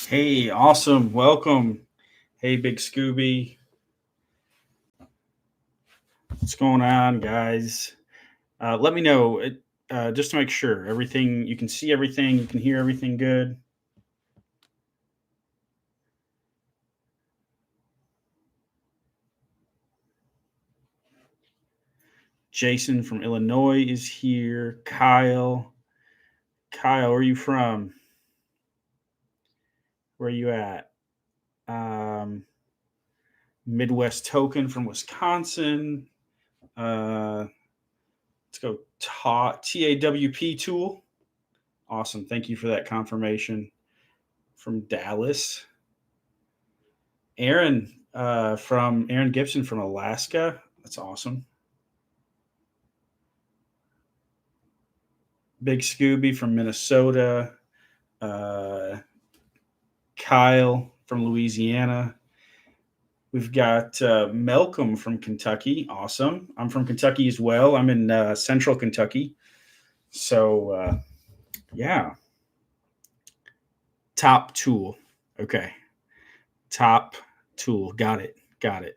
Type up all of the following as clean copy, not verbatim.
Hey, awesome. Welcome. Hey, Big Scooby. What's going on, guys? Let me know just to make sure everything you can see everything, you can hear everything good. Jason from Illinois is here. Kyle, where are you from? Where are you at? Um, Midwest Token from Wisconsin. Uh, let's go TAWP tool. Awesome. Thank you for that confirmation from Dallas. Aaron Gibson from Alaska. That's awesome. Big Scooby from Minnesota. Uh, Kyle from Louisiana. We've got Malcolm from Kentucky. Awesome. I'm from Kentucky as well. I'm in central Kentucky. So, yeah. Top tool. Okay. Top tool. Got it. Got it.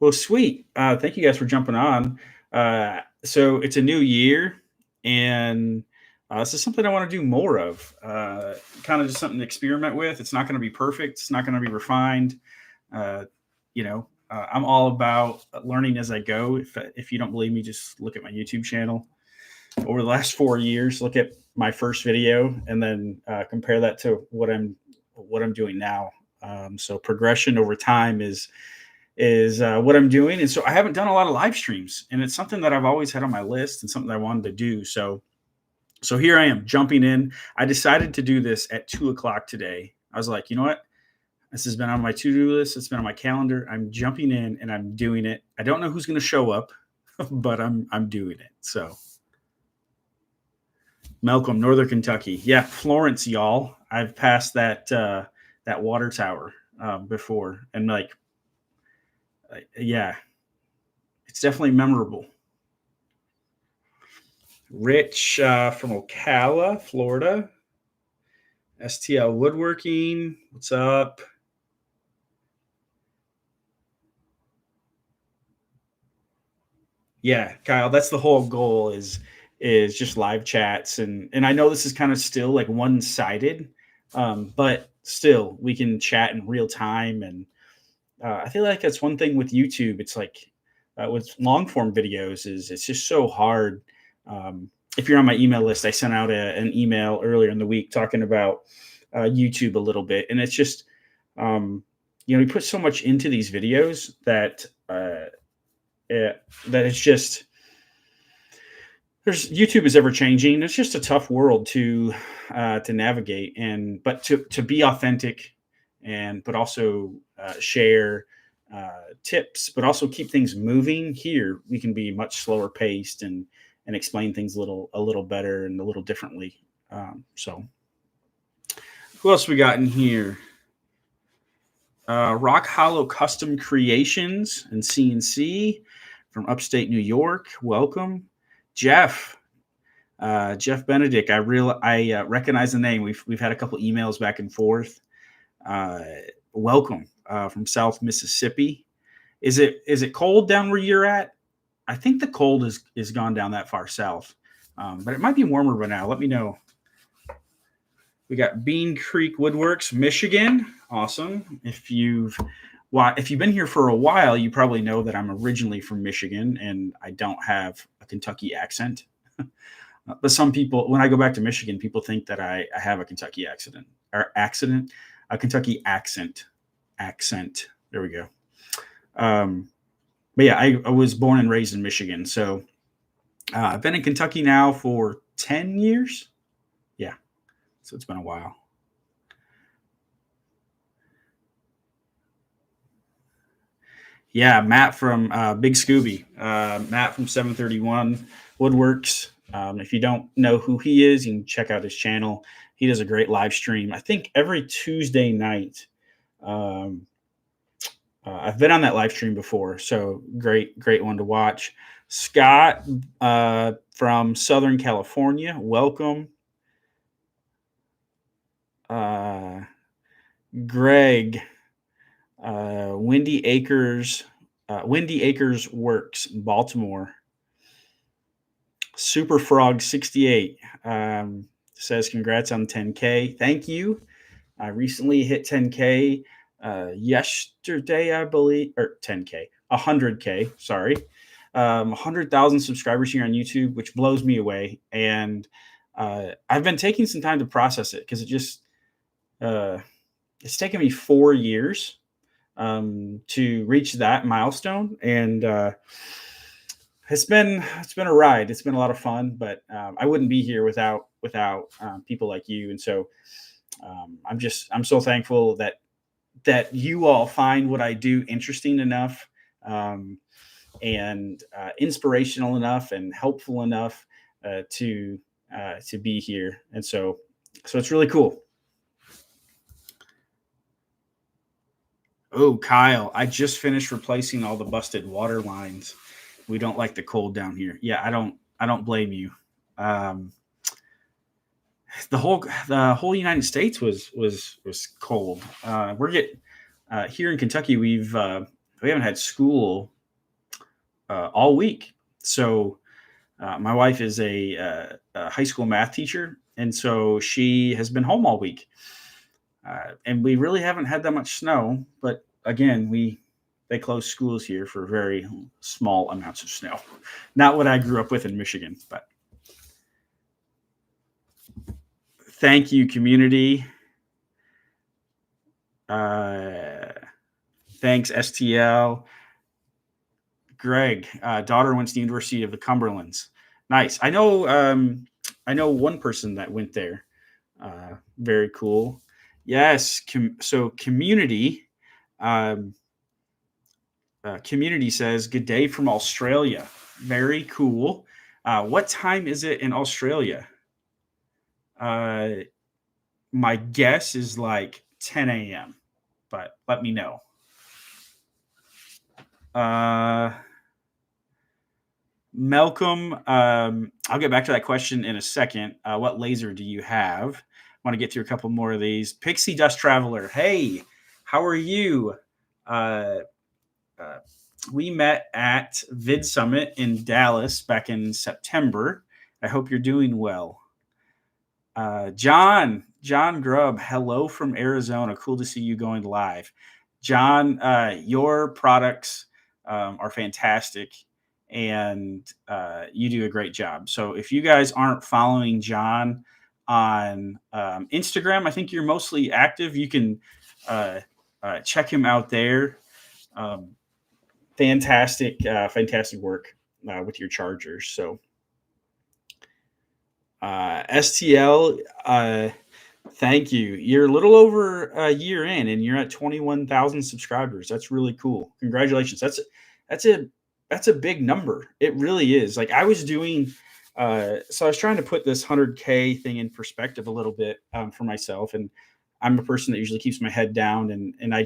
Well, sweet. Thank you guys for jumping on. So it's a new year, and this is something I want to do more of. Kind of just something to experiment with. It's not going to be perfect. It's not going to be refined. Uh, I'm all about learning as I go. If you don't believe me, just look at my YouTube channel. Over the last 4 years, look at my first video, and then compare that to what I'm doing now. So progression over time is what I'm doing. And so I haven't done a lot of live streams, and it's something that I've always had on my list and something I wanted to do. So here I am jumping in. I decided to do this at 2 o'clock today. I was like, you know what? This has been on my to-do list. It's been on my calendar. I'm jumping in and I'm doing it. I don't know who's going to show up, but I'm doing it. So Malcolm, Northern Kentucky. Yeah, Florence, y'all. I've passed that water tower before, and yeah, it's definitely memorable. Rich from Ocala, Florida. STL Woodworking. What's up? Yeah, Kyle, that's the whole goal is just live chats, and I know this is kind of still like one sided, but still we can chat in real time, and I feel like that's one thing with YouTube. It's like with long form videos is it's just so hard. If you're on my email list, I sent out an email earlier in the week talking about YouTube a little bit, and it's just um, we put so much into these videos that it's just there's YouTube is ever changing. It's just a tough world to navigate, and but to be authentic and but also share tips, but also keep things moving. Here we can be much slower paced and explain things a little better and a little differently. So who else we got in here? Rock Hollow Custom Creations and CNC from upstate New York. Welcome, Jeff. Jeff Benedict. I recognize the name. We've had a couple emails back and forth. Uh, Welcome from South Mississippi. Is it cold down where you're at? I think the cold is gone down that far south, but it might be warmer by now. Let me know. We got Bean Creek Woodworks, Michigan. Awesome. If you've been here for a while, you probably know that I'm originally from Michigan and I don't have a Kentucky accent. But some people, when I go back to Michigan, people think that I have a Kentucky a Kentucky accent. There we go. But yeah, I was born and raised in Michigan, so I've been in Kentucky now for 10 years. Yeah, so it's been a while. Yeah, Matt from Big Scooby. Matt from 731 Woodworks. If you don't know who he is, you can check out his channel. He does a great live stream. I think every Tuesday night. Um, I've been on that live stream before, so great one to watch. Scott from Southern California, welcome. Uh, Greg, Windy Acres Works, Baltimore. Super Frog 68 says congrats on 10K. Thank you. I recently hit 10K yesterday, I believe, or 10K, 100K. Sorry, 100,000 subscribers here on YouTube, which blows me away. And I've been taking some time to process it because uh, it's taken me 4 years to reach that milestone, and it's been a ride. It's been a lot of fun, but I wouldn't be here without people like you. And so I'm so thankful that you all find what I do interesting enough, um, and inspirational enough and helpful enough to be here. And so it's really cool. Oh, Kyle, I just finished replacing all the busted water lines. We don't like the cold down here. Yeah, I don't blame you. Um, the whole United States was cold. We're getting here in Kentucky. We haven't had school all week. So my wife is a high school math teacher, and so she has been home all week. And we really haven't had that much snow. But again, they close schools here for very small amounts of snow. Not what I grew up with in Michigan, but thank you, community. Thanks, STL. Greg, daughter went to the University of the Cumberlands. Nice. I know one person that went there. Very cool. Yes. So community. Um, Community says, "Good day from Australia." Very cool. What time is it in Australia? Uh, my guess is like 10 a.m., but let me know. Uh, Malcolm, I'll get back to that question in a second. What laser do you have? I want to get through a couple more of these. Pixie Dust Traveler, hey, how are you? Uh, uh, we met at Vid Summit in Dallas back in September. I hope you're doing well. John Grubb, hello from Arizona. Cool to see you going live. John, your products are fantastic, and you do a great job. So if you guys aren't following John on Instagram, I think you're mostly active. You can check him out there. Um, fantastic work with your chargers. So STL, thank you. You're a little over a year in, and you're at 21,000 subscribers. That's really cool. Congratulations. That's a that's a big number. It really is. Like I was doing. So I was trying to put this 100K thing in perspective a little bit for myself, and I'm a person that usually keeps my head down, and I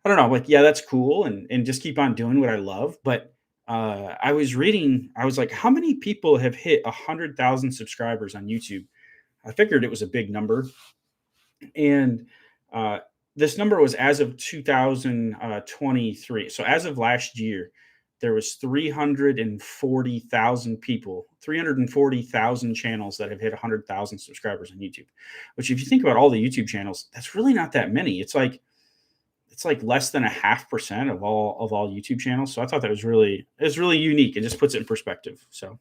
don't know, like yeah, that's cool, and just keep on doing what I love, but I was reading, I was like, how many people have hit 100,000 subscribers on YouTube? I figured it was a big number, and uh, this number was as of 2023. So as of last year, there was 340,000 people, 340,000 channels that have hit 100,000 subscribers on YouTube. Which, if you think about all the YouTube channels, that's really not that many. It's like less than 0.5% of all YouTube channels. So I thought that was really unique. It just puts it in perspective. So,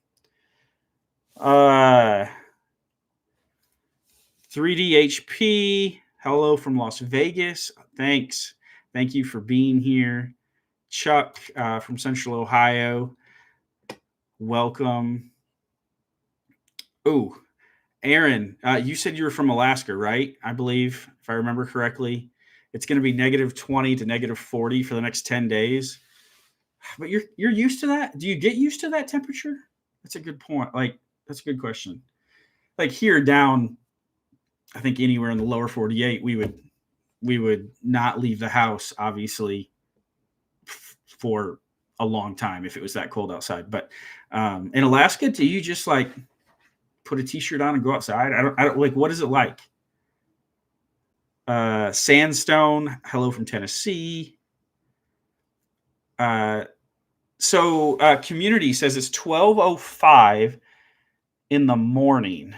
uh, 3DHP, hello from Las Vegas. Thank you for being here. Chuck from Central Ohio, welcome. Oh, Aaron, you said you were from Alaska, right? I believe, if I remember correctly. It's going to be -20 to -40 for the next 10 days. But you're used to that? Do you get used to that temperature? That's a good point. Like that's a good question. Like here down, I think anywhere in the lower 48, we would not leave the house, obviously, for a long time if it was that cold outside. But in Alaska, do you just like put a t-shirt on and go outside? I don't like. What is it like? Sandstone, hello from Tennessee. Community says it's 12:05 in the morning.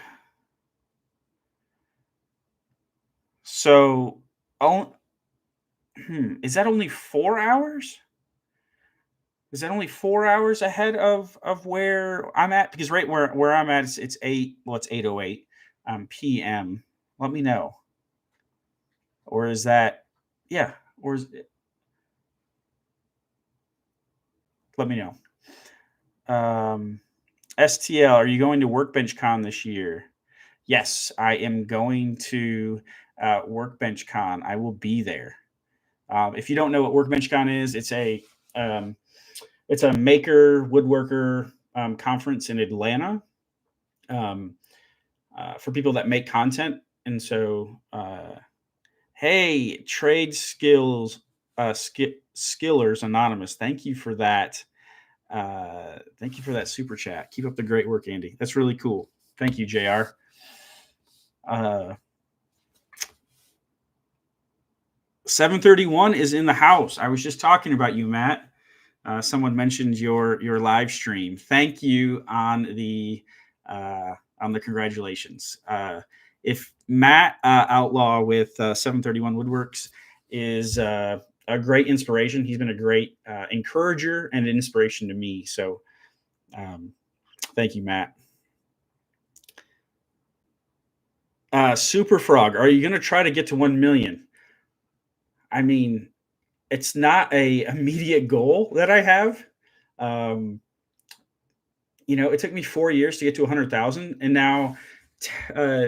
So, oh, is that only 4 hours? Is that only 4 hours ahead of where I'm at? Because right where I'm at, it's 8. Well, it's 8:08 p.m. Let me know. Or is that, yeah? Or is it, let me know. STL, are you going to Workbench Con this year? Yes, I am going to Workbench Con. I will be there. If you don't know what Workbench Con is, um, it's a maker woodworker conference in Atlanta um, for people that make content. And so, hey, Trade Skills Skillers Anonymous, thank you for that. Thank you for that super chat. Keep up the great work, Andy. That's really cool. Thank you, JR. 731 is in the house. I was just talking about you, Matt. Someone mentioned your live stream. Thank you on the congratulations. If Matt Outlaw with 731 Woodworks is a great inspiration, he's been a great encourager and inspiration to me. So thank you, Matt. Super Frog, are you going to try to get to 1 million? I mean, it's not a immediate goal that I have. Um, it took me 4 years to get to 100,000, and now uh,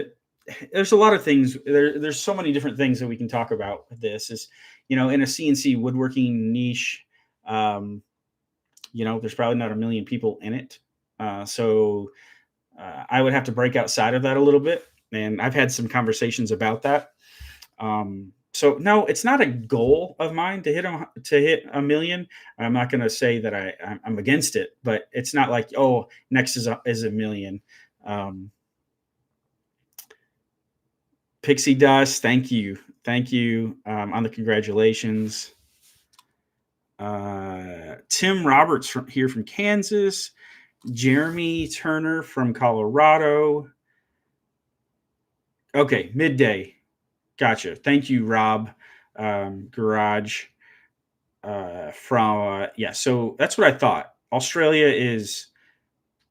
there's a lot of things. There's so many different things that we can talk about with this. Is in a CNC woodworking niche, there's probably not a million people in it. I would have to break outside of that a little bit, and I've had some conversations about that. So no, it's not a goal of mine to hit a million. I'm not going to say that I'm against it, but it's not like, oh, next is a million. Pixie Dust, thank you on the congratulations. Tim Roberts here from Kansas. Jeremy Turner from Colorado. Okay, midday. Gotcha. Thank you, Rob. Garage. So that's what I thought. Australia is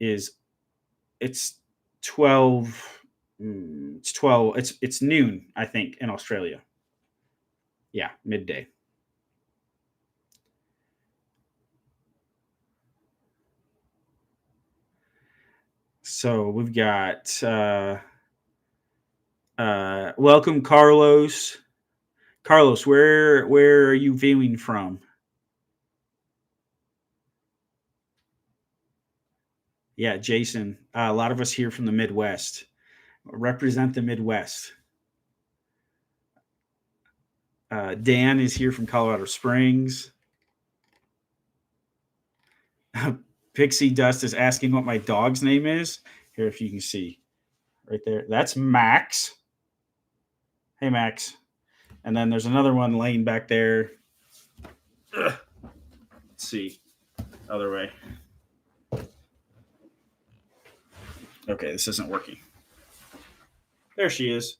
it's 12. It's 12. It's noon, I think, in Australia. Yeah, midday. So we've got welcome, Carlos. Carlos, where are you viewing from? Yeah, Jason. A lot of us here from the Midwest. Represent the Midwest. Dan is here from Colorado Springs. Pixie Dust is asking what my dog's name is. Here, if you can see right there, that's Max. Hey, Max. And then there's another one laying back there. Let's see. Other way. Okay, this isn't working. There she is.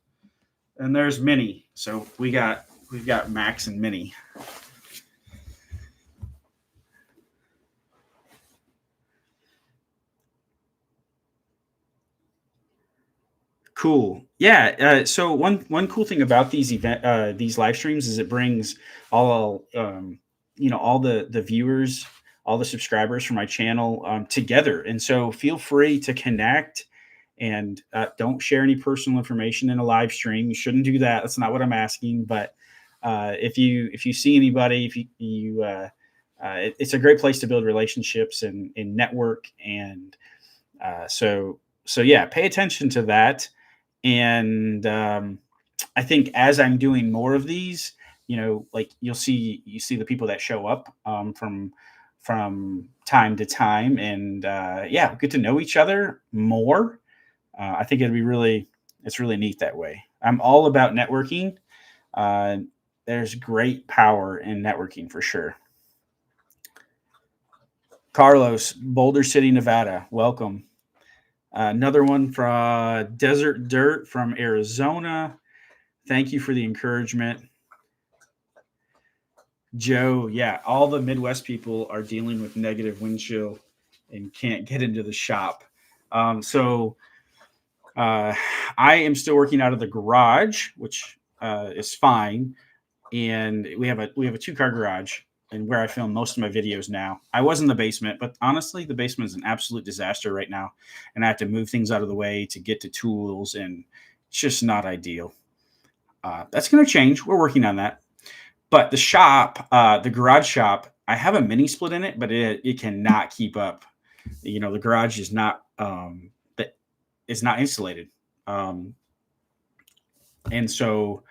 And there's Minnie. So we've got Max and Minnie. Cool. Yeah. So one cool thing about these live streams is it brings all all the viewers, all the subscribers for my channel together. And so feel free to connect and don't share any personal information in a live stream. You shouldn't do that. That's not what I'm asking. But if you see anybody, it's a great place to build relationships and network. And so yeah, pay attention to that. And I think as I'm doing more of these, like you see the people that show up from time to time, and get to know each other more. I think it's really neat that way. I'm all about networking. Uh, there's great power in networking for sure. Carlos, Boulder City, Nevada, welcome. Another one from Desert Dirt from Arizona. Thank you for the encouragement. Joe, yeah, all the Midwest people are dealing with negative wind chill and can't get into the shop. So I am still working out of the garage, which is fine. And we have a 2-car garage, and where I film most of my videos now. I was in the basement, but honestly, the basement is an absolute disaster right now, and I have to move things out of the way to get to tools, and it's just not ideal. That's going to change. We're working on that. But the shop, the garage shop, I have a mini split in it, but it cannot keep up. The garage is not it's not insulated, and so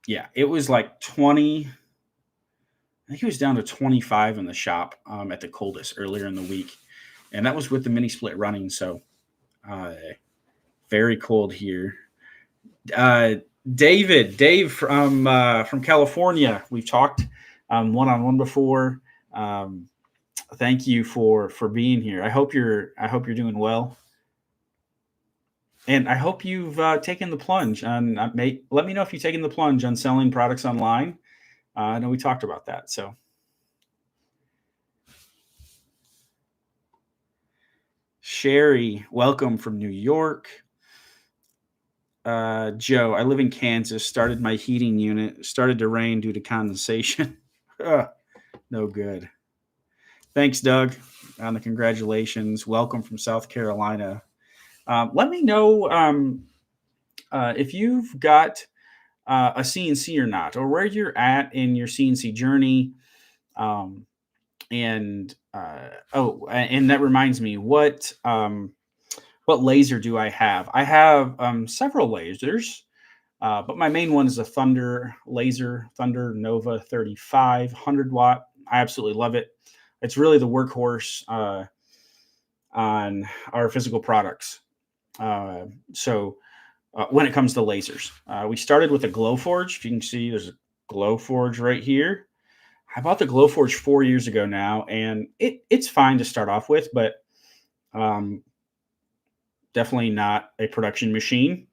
yeah, it was like 20. I think it was down to 25 in the shop at the coldest earlier in the week, and that was with the mini split running. So very cold here. Dave from California. We've talked one-on-one before. Thank you for being here. I hope you're doing well, and I hope you've taken the plunge. And let me know if you've taken the plunge on selling products online. I know we talked about that. So. Sherry, welcome from New York. Joe, I live in Kansas. Started my heating unit. Started to rain due to condensation. No good. Thanks, Doug, on the congratulations. Welcome from South Carolina. Let me know if you've got a CNC or not, or where you're at in your CNC journey. And that reminds me, what laser do I have? I have several lasers, but my main one is a Thunder laser, Thunder Nova 35, 100-watt. I absolutely love it. It's really the workhorse on our physical products. So when it comes to lasers, we started with a Glowforge. If you can see, there's a Glowforge right here. I bought the Glowforge 4 years ago now, and it's fine to start off with, but definitely not a production machine,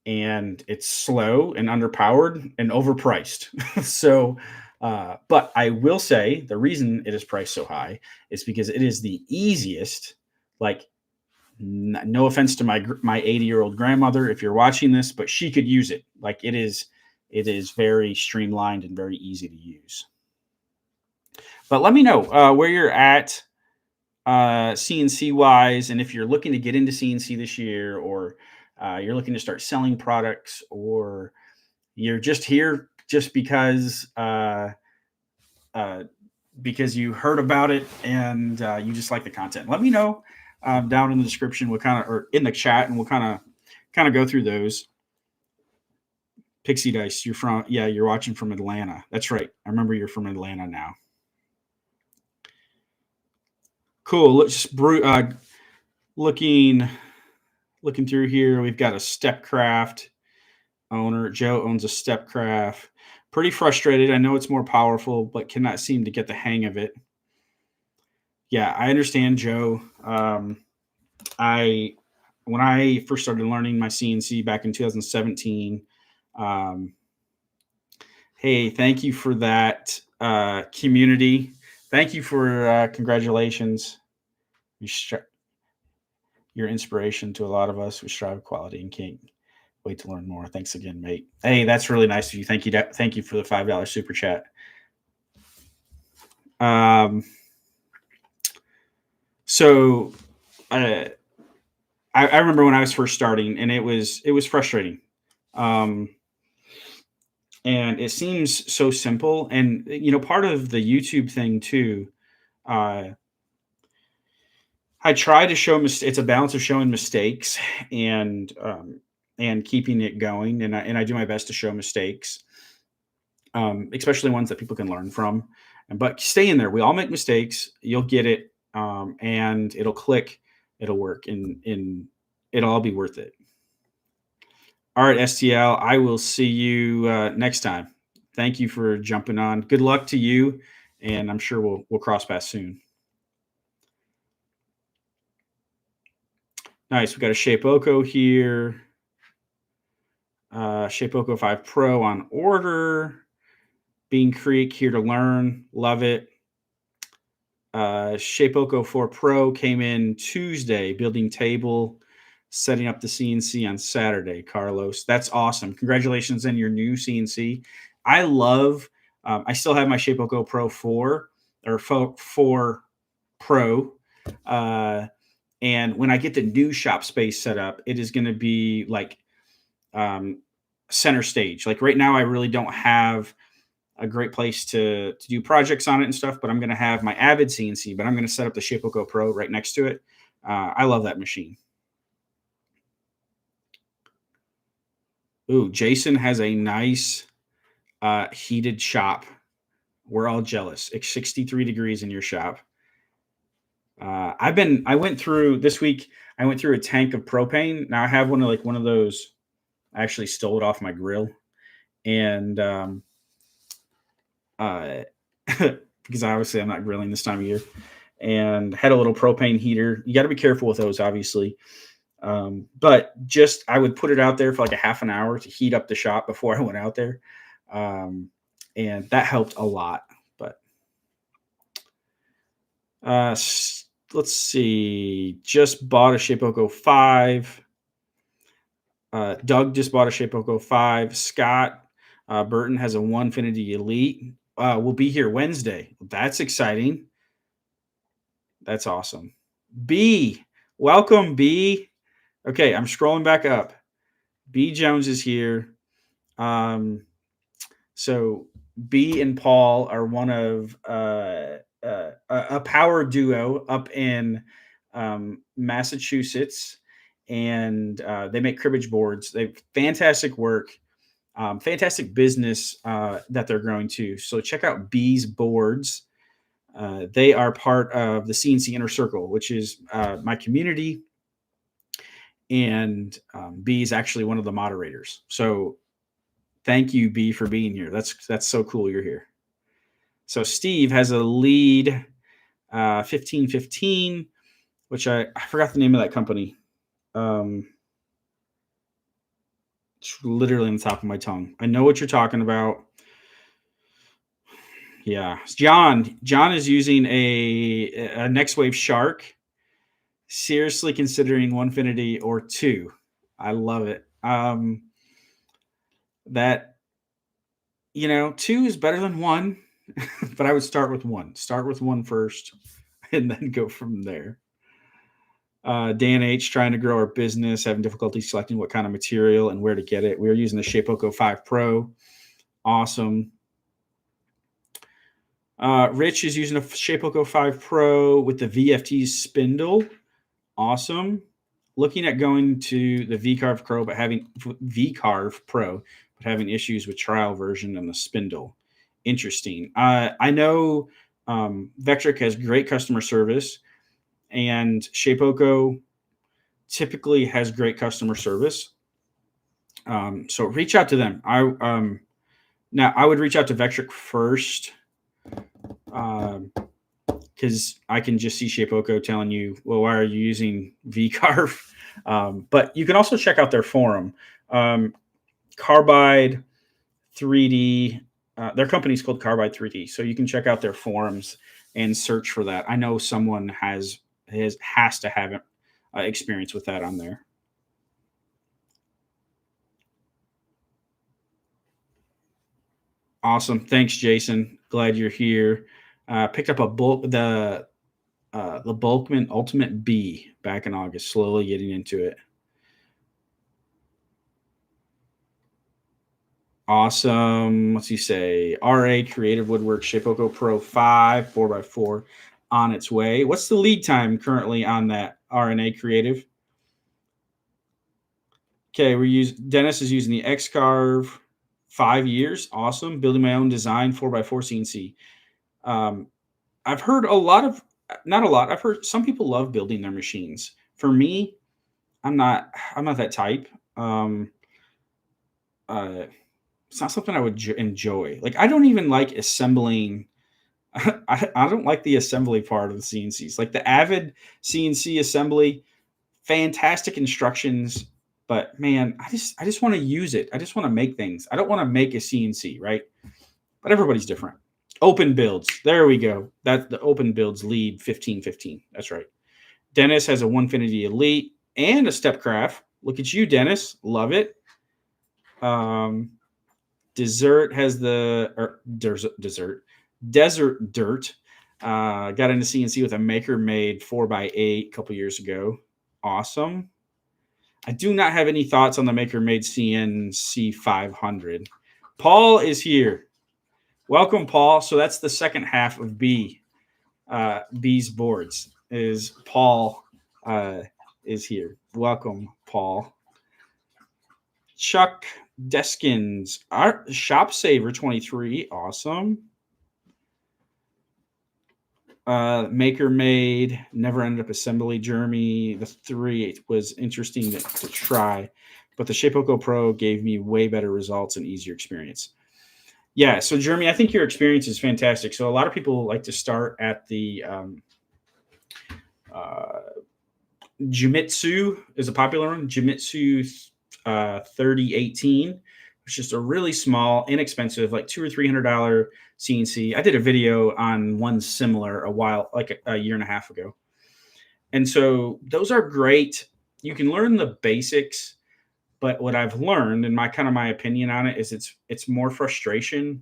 and it's slow and underpowered and overpriced. So, but I will say the reason it is priced so high is because it is the easiest. Like, no offense to my 80-year-old grandmother if you're watching this, but she could use it. Like, it is very streamlined and very easy to use. But let me know where you're at CNC wise, and if you're looking to get into CNC this year, or you're looking to start selling products, or you're just here just because you heard about it and you just like the content. Let me know down in the description. Or in the chat, and we'll kind of go through those. Pixie Dice, you're watching from Atlanta. That's right. I remember you're from Atlanta now. Cool. Let's looking through here. We've got a Stepcraft owner. Joe owns a Stepcraft. Pretty frustrated. I know it's more powerful, but cannot seem to get the hang of it. Yeah, I understand, Joe. When I first started learning my CNC back in 2017, hey, thank you for that community. Thank you for congratulations. Your inspiration to a lot of us. We strive quality and can't wait to learn more. Thanks again, mate. Hey, that's really nice of you. Thank you. Thank you for the $5 super chat. So I remember when I was first starting, and it was frustrating. And it seems so simple. And part of the YouTube thing too, I try to show it's a balance of showing mistakes and keeping it going, and I do my best to show mistakes, especially ones that people can learn from. But stay in there. We all make mistakes. You'll get it, and it'll click. It'll work, and it'll all be worth it. All right, STL. I will see you next time. Thank you for jumping on. Good luck to you, and I'm sure we'll cross paths soon. Nice. We got a Shape Oko here. Shape Oko 5 Pro on order. Bean Creek here to learn. Love it. Shape Oko 4 Pro came in Tuesday, building table, setting up the CNC on Saturday. Carlos, that's awesome. Congratulations on your new CNC. I love. I still have my Shape Oko Pro 4 or 4 Pro. Uh, and when I get the new shop space set up, it is going to be like um, center stage. Like right now, I really don't have a great place to do projects on it and stuff. But I'm going to have my Avid CNC, but I'm going to set up the Shapeoko Pro right next to it. I love that machine. Ooh, Jason has a nice heated shop. We're all jealous. It's 63 degrees in your shop. I went through this week. I went through a tank of propane. Now I have one of those. I actually stole it off my grill, and uh, because obviously I'm not grilling this time of year, and had a little propane heater. You got to be careful with those, obviously. But just I would put it out there for like a half an hour to heat up the shop before I went out there, um, and that helped a lot. But let's see, just bought a Shapeoko 5. Doug just bought a Shapeoko 5. Scott Burton has a Onefinity Elite. We'll be here Wednesday. That's exciting. That's awesome. B, welcome, B. Okay, I'm scrolling back up. B Jones is here. Um, so B and Paul are one of a power duo up in Massachusetts, and they make cribbage boards. They have fantastic work, fantastic business that they're growing to. So check out B's Boards. They are part of the CNC Inner Circle, which is my community, and B is actually one of the moderators. So thank you, B, for being here. That's so cool you're here. So Steve has a lead 1515, which I forgot the name of that company. It's literally on the top of my tongue. I know what you're talking about. Yeah, John is using a Next Wave Shark. Seriously considering Onefinity or 2. I love it. That 2 is better than 1, but I would start with 1. Start with 1 first, and then go from there. Dan H trying to grow our business, having difficulty selecting what kind of material and where to get it. We are using the Shapeoko 5 Pro. Awesome. Rich is using a Shapeoko 5 Pro with the VFT spindle. Awesome. Looking at going to the VCarve Pro, but having issues with trial version and the spindle. Interesting. I know Vectric has great customer service, and Shapeoko typically has great customer service. So reach out to them. Now I would reach out to Vectric first, because I can just see Shapeoko telling you, well, why are you using VCarve? But you can also check out their forum, Carbide 3D. Their company's called Carbide 3D, so you can check out their forums and search for that. I know someone has to have experience with that on there. Awesome, thanks, Jason. Glad you're here. Picked up the Bulkman Ultimate B back in August. Slowly getting into it. Awesome. What's he say? RA Creative Woodwork Shapeoko Pro 5 4x4 on its way. What's the lead time currently on that RNA Creative? Okay, Dennis is using the X-Carve 5 years. Awesome. Building my own design 4x4 CNC. I've heard not a lot. I've heard some people love building their machines. For me, I'm not that type. uh, it's not something I would enjoy. Like I don't even like assembling. I don't like the assembly part of the CNCs. Like the Avid CNC assembly, fantastic instructions, but man, I just want to use it. I just want to make things. I don't want to make a CNC, right? But everybody's different. Open builds. There we go. That's the open builds lead 1515. That's right. Dennis has a Onefinity Elite and a Stepcraft. Look at you, Dennis. Love it. Dessert has Desert Dirt. Got into CNC with a Maker Made 4x8 a couple years ago. Awesome. I do not have any thoughts on the Maker Made CNC 500. Paul is here. Welcome, Paul. So that's the second half of B's boards. Is Paul is here. Welcome, Paul. Chuck Deskins, Art Shop Saver 23. Awesome. Maker Made, never ended up assembly. Jeremy, the 3 was interesting to try, but the Shapeoko Pro gave me way better results and easier experience. Yeah, so Jeremy, I think your experience is fantastic. So a lot of people like to start at the Jimitsu is a popular one. Jimitsu 3018, which is just a really small, inexpensive, like $200 or $300 CNC. I did a video on one similar a year and a half ago. And so those are great. You can learn the basics, but what I've learned and my opinion on it is it's more frustration.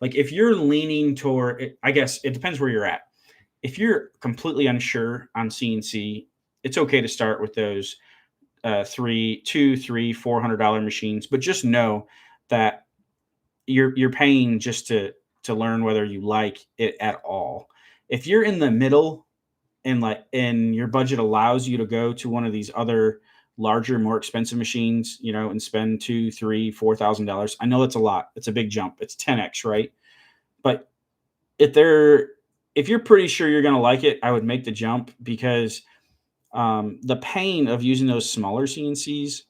Like if you're leaning toward it, I guess it depends where you're at. If you're completely unsure on CNC, it's okay to start with those $400 machines, but just know that you're paying just to learn whether you like it at all. If you're in the middle and your budget allows you to go to one of these other larger, more expensive machines, and spend $2,000, $3,000, $4,000. I know that's a lot. It's a big jump. It's 10x, right? But if you're pretty sure you're going to like it, I would make the jump because the pain of using those smaller CNCs,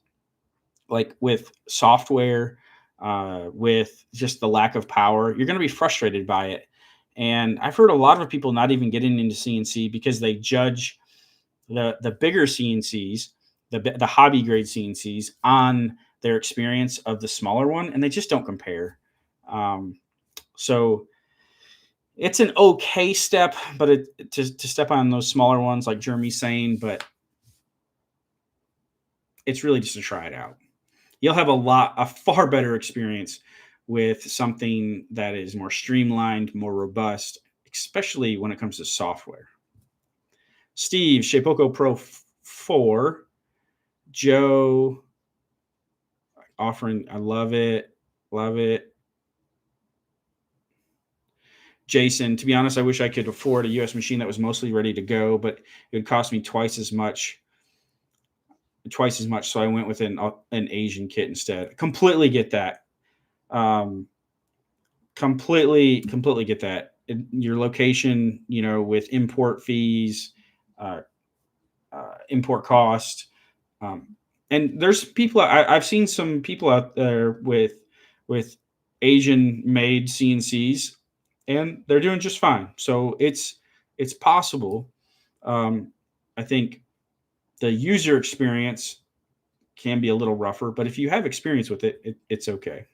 like with software, with just the lack of power, you're going to be frustrated by it. And I've heard a lot of people not even getting into CNC because they judge the bigger CNCs, the hobby grade CNCs on their experience of the smaller one, and they just don't compare. So it's an okay step, but to step on those smaller ones, like Jeremy's saying, but it's really just to try it out. You'll have a far better experience with something that is more streamlined, more robust, especially when it comes to software. Steve, Shapeoko Pro 4. Joe, offering, I love it. Love it. Jason, to be honest, I wish I could afford a US machine that was mostly ready to go, but it would cost me twice as much. So I went with an Asian kit instead. Completely get that. Completely get that. Your location, with import fees, import cost, and there's people. I've seen some people out there with Asian made CNCs, and they're doing just fine. So it's possible. I think the user experience can be a little rougher, but if you have experience with it, it's okay.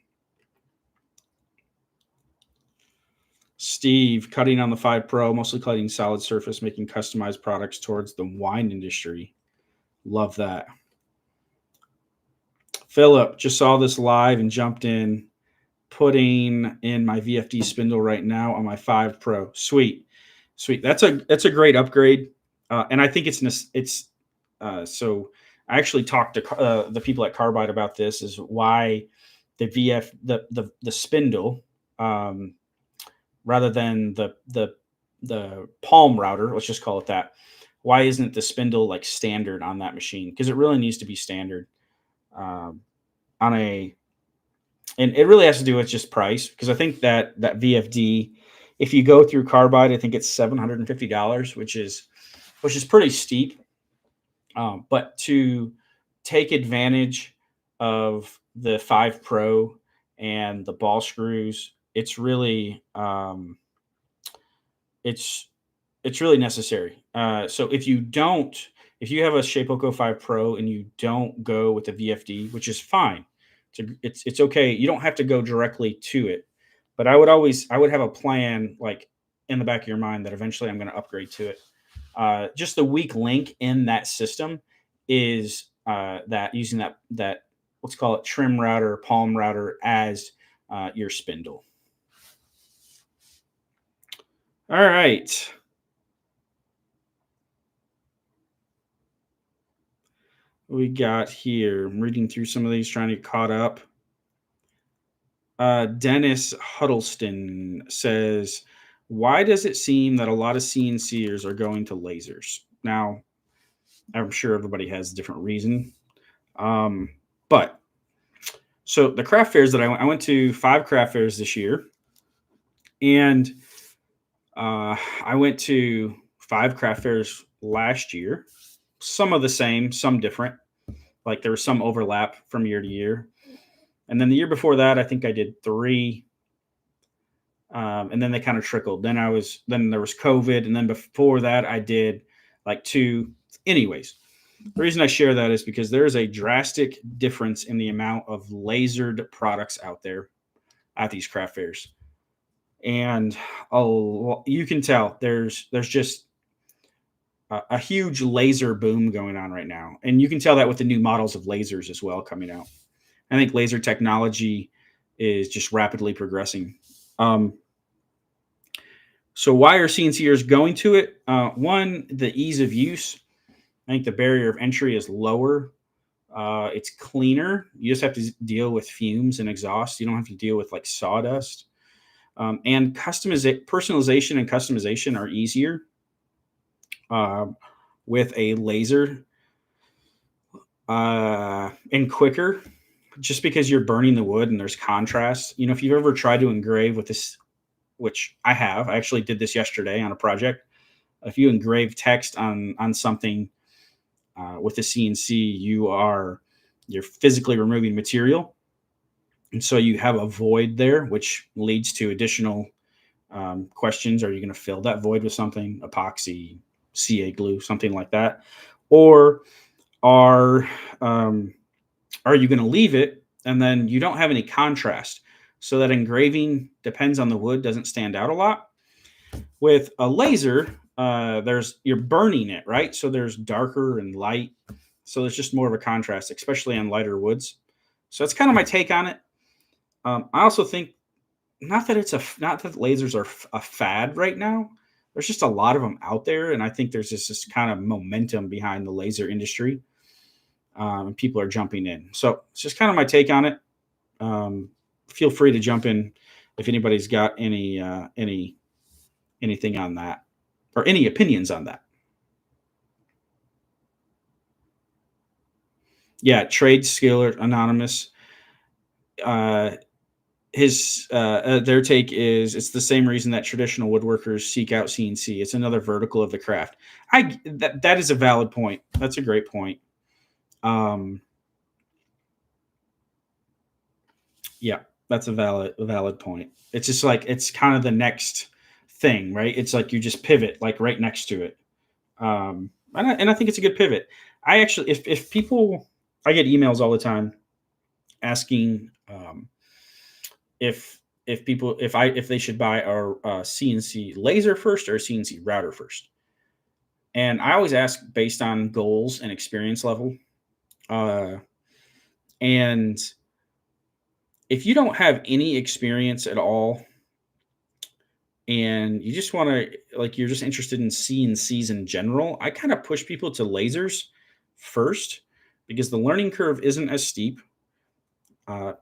Steve, cutting on the 5 Pro, mostly cutting solid surface, making customized products towards the wine industry. Love that. Philip, just saw this live and jumped in, putting in my VFD spindle right now on my 5 Pro. Sweet. That's a great upgrade. And I think so I actually talked to the people at Carbide about this, is why the the spindle, rather than the palm router, let's just call it that. Why isn't the spindle like standard on that machine? Because it really needs to be standard and it really has to do with just price. Because I think that VFD, if you go through Carbide, I think it's $750, which is pretty steep. But to take advantage of the 5 Pro and the ball screws, it's it's really necessary. So if you have a Shapeoko 5 Pro and you don't go with the VFD, which is fine, it's okay. You don't have to go directly to it, but I would have a plan like in the back of your mind that eventually I'm going to upgrade to it. Just the weak link in that system is that using that let's call it trim router, palm router as your spindle. All right. We got here. I'm reading through some of these, trying to get caught up. Dennis Huddleston says, "Why does it seem that a lot of CNCers are going to lasers?" Now, I'm sure everybody has a different reason. Um, but so the craft fairs that I went to 5 craft fairs this year, and I went to 5 craft fairs last year. Some of the same, some different. Like there was some overlap from year to year. And then the year before that, I think I did 3, and then they kind of trickled. Then there was COVID, and then before that, I did like 2. Anyways, the reason I share that is because there is a drastic difference in the amount of lasered products out there at these craft fairs, and you can tell there's just a huge laser boom going on right now, and you can tell that with the new models of lasers as well coming out. I think laser technology is just rapidly progressing. Um, so why are CNCers going to it? One, the ease of use. I think the barrier of entry is lower. It's cleaner. You just have to deal with fumes and exhaust. You don't have to deal with like sawdust. And personalization and customization are easier uh, with a laser and quicker, just because you're burning the wood and there's contrast. If you've ever tried to engrave with this, which I have, I actually did this yesterday on a project. If you engrave text on something with a CNC, you're physically removing material, and so you have a void there, which leads to additional questions. Are you going to fill that void with something, epoxy, CA glue, something like that, or are um, are you going to leave it and then you don't have any contrast? So that engraving depends on the wood, doesn't stand out a lot. With a laser, you're burning it, right? So there's darker and light. So there's just more of a contrast, especially on lighter woods. So that's kind of my take on it. I also think not that lasers are a fad right now. There's just a lot of them out there, and I think there's just this kind of momentum behind the laser industry, and people are jumping in. So it's just kind of my take on it. Feel free to jump in if anybody's got anything on that or any opinions on that. Yeah, Trade Skiller Anonymous. Uh, their take is it's the same reason that traditional woodworkers seek out CNC. It's another vertical of the craft. That is a valid point. That's a great point. Um, yeah, that's a valid point. It's just like it's kind of the next thing, right? It's like you just pivot like right next to it. And I think it's a good pivot. I actually, if people, I get emails all the time asking if they should buy a CNC laser first or a CNC router first, and I always ask based on goals and experience level. Uh, and if you don't have any experience at all, and you just want to like you're just interested in CNCs in general, I kind of push people to lasers first because the learning curve isn't as steep, uh,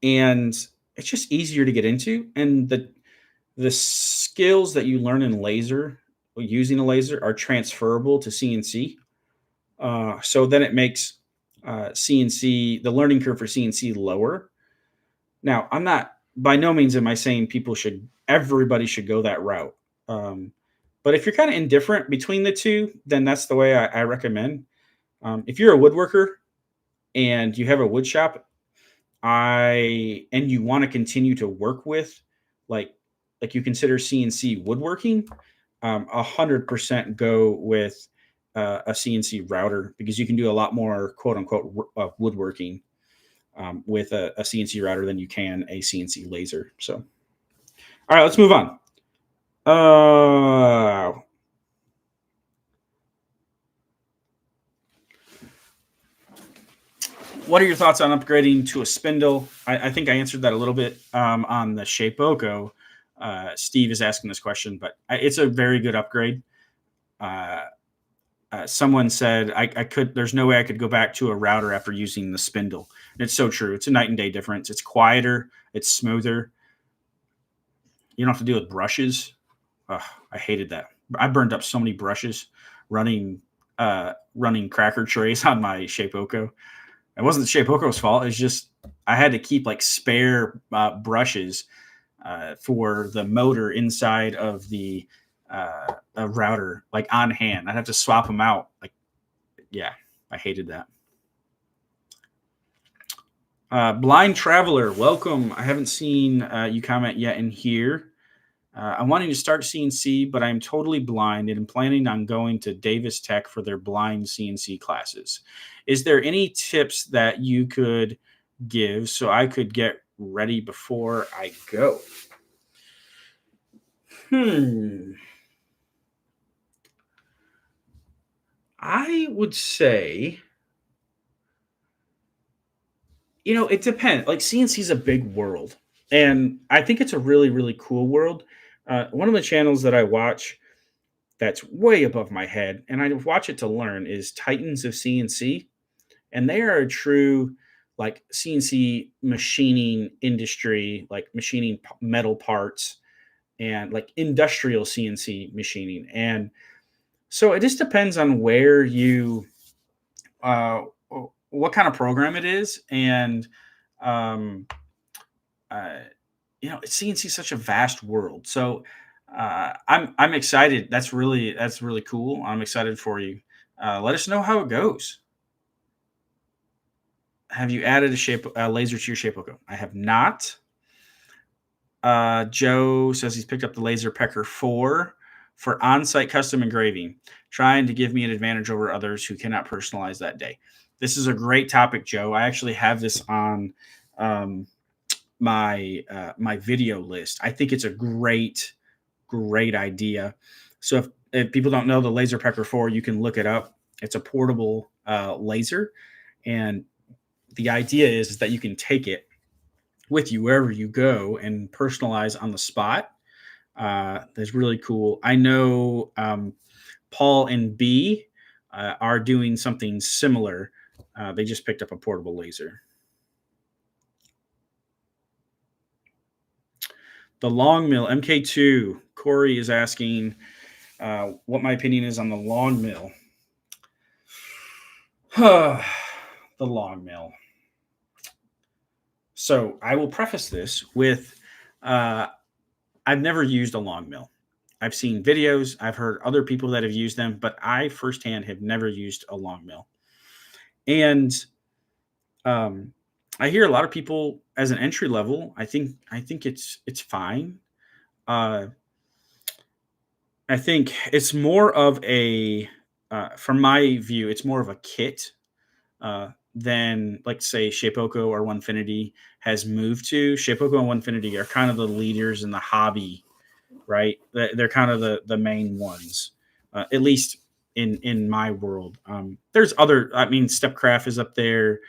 and it's just easier to get into. And the skills that you learn in laser using a laser are transferable to CNC. So then it makes CNC the learning curve for CNC lower. Now, I'm not by no means am I saying everybody should go that route. Um, but if you're kind of indifferent between the two, then that's the way I recommend. If you're a woodworker and you have a wood shop, and you want to continue to work with, like you consider CNC woodworking, 100% go with a CNC router, because you can do a lot more quote unquote woodworking with a CNC router than you can a CNC laser. So, all right, let's move on. What are your thoughts on upgrading to a spindle? I think I answered that a little bit on the Shapeoko. Steve is asking this question, but it's a very good upgrade. Someone said I could. There's no way I could go back to a router after using the spindle. And it's so true. It's a night and day difference. It's quieter. It's smoother. You don't have to deal with brushes. Ugh, I hated that. I burned up so many brushes running cracker trays on my Shapeoko. It wasn't Shapeoko's fault. It's just I had to keep like spare brushes for the motor inside of the router, like on hand. I'd have to swap them out. Like, yeah, I hated that. Blind Traveler, welcome. I haven't seen you comment yet in here. I'm wanting to start CNC, but I'm totally blind and I'm planning on going to Davis Tech for their blind CNC classes. Is there any tips that you could give so I could get ready before I go? I would say, it depends. Like CNC is a big world, and I think it's a really, really cool world. One of the channels that I watch that's way above my head, and I watch it to learn, is Titans of CNC, and they are a true like CNC machining industry, like machining metal parts and like industrial CNC machining. And so it just depends on where you, uh, what kind of program it is, and um, uh, CNC is such a vast world. So I'm excited. That's really cool. I'm excited for you. Let us know how it goes. Have you added a laser to your Shapeoko? I have not. Joe says he's picked up the Laser Pecker 4 for on-site custom engraving, trying to give me an advantage over others who cannot personalize that day. This is a great topic, Joe. I actually have this on my video list. I think it's a great idea. So if people don't know the Laser Pecker 4, you can look it up. It's a portable laser, and the idea is that you can take it with you wherever you go and personalize on the spot. That's really cool. I know Paul and B are doing something similar. They just picked up a portable laser. The long mill, MK2. Corey is asking what my opinion is on the long mill. The long mill. So I will preface this with I've never used a long mill. I've seen videos, I've heard other people that have used them, but I firsthand have never used a long mill. And I hear a lot of people as an entry level. I think it's fine. I think it's more of a, from my view, it's more of a kit than, like, say, Shapeoko or Onefinity has moved to. Shapeoko and Onefinity are kind of the leaders in the hobby, right? They're kind of the main ones, at least in my world. There's other. I mean, Stepcraft is up there.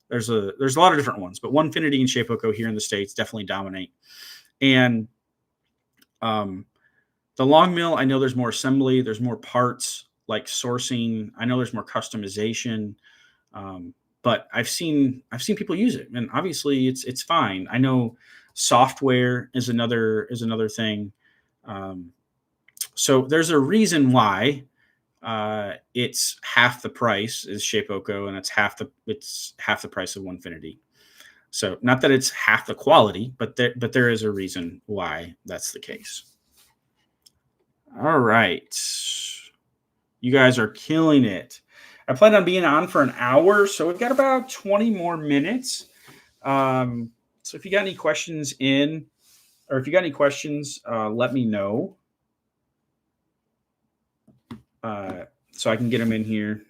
There's a lot of different ones, but Onefinity and Shapeoko here in the States definitely dominate. And the long mill, I know there's more assembly, there's more parts, like sourcing. I know there's more customization. But I've seen people use it, and obviously it's fine. I know software is another thing. So there's a reason why it's half the price is Shapeoko, and it's half the price of Onefinity. So not that it's half the quality, but there is a reason why that's the case. All right, you guys are killing it. I plan on being on for an hour, so we've got about 20 more minutes. So if you got any questions let me know. So I can get them in here.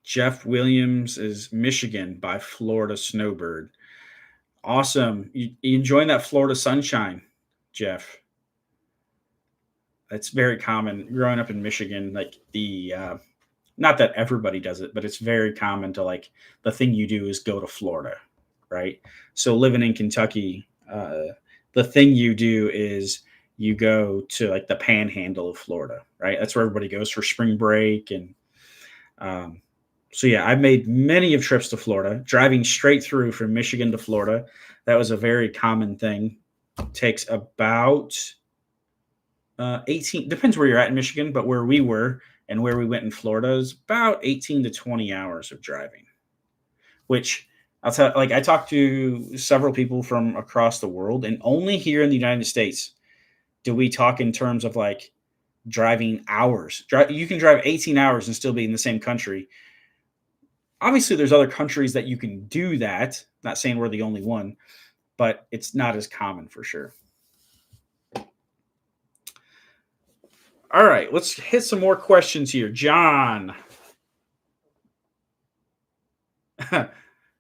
Jeff Williams is Michigan by Florida Snowbird. Awesome. You enjoying that Florida sunshine, Jeff? It's very common growing up in Michigan. Like not that everybody does it, but it's very common to like the thing you do is go to Florida, right? So living in Kentucky, the thing you do is you go to like the panhandle of Florida, right? That's where everybody goes for spring break. And so, yeah, I've made many of trips to Florida, driving straight through from Michigan to Florida. That was a very common thing. It takes about 18, depends where you're at in Michigan, but where we were and where we went in Florida is about 18 to 20 hours of driving, which I'll tell, like, I talked to several people from across the world, and only here in the United States do we talk in terms of like driving hours. You can drive 18 hours and still be in the same country. Obviously, there's other countries that you can do that. Not saying we're the only one, but it's not as common for sure. All right, let's hit some more questions here. John.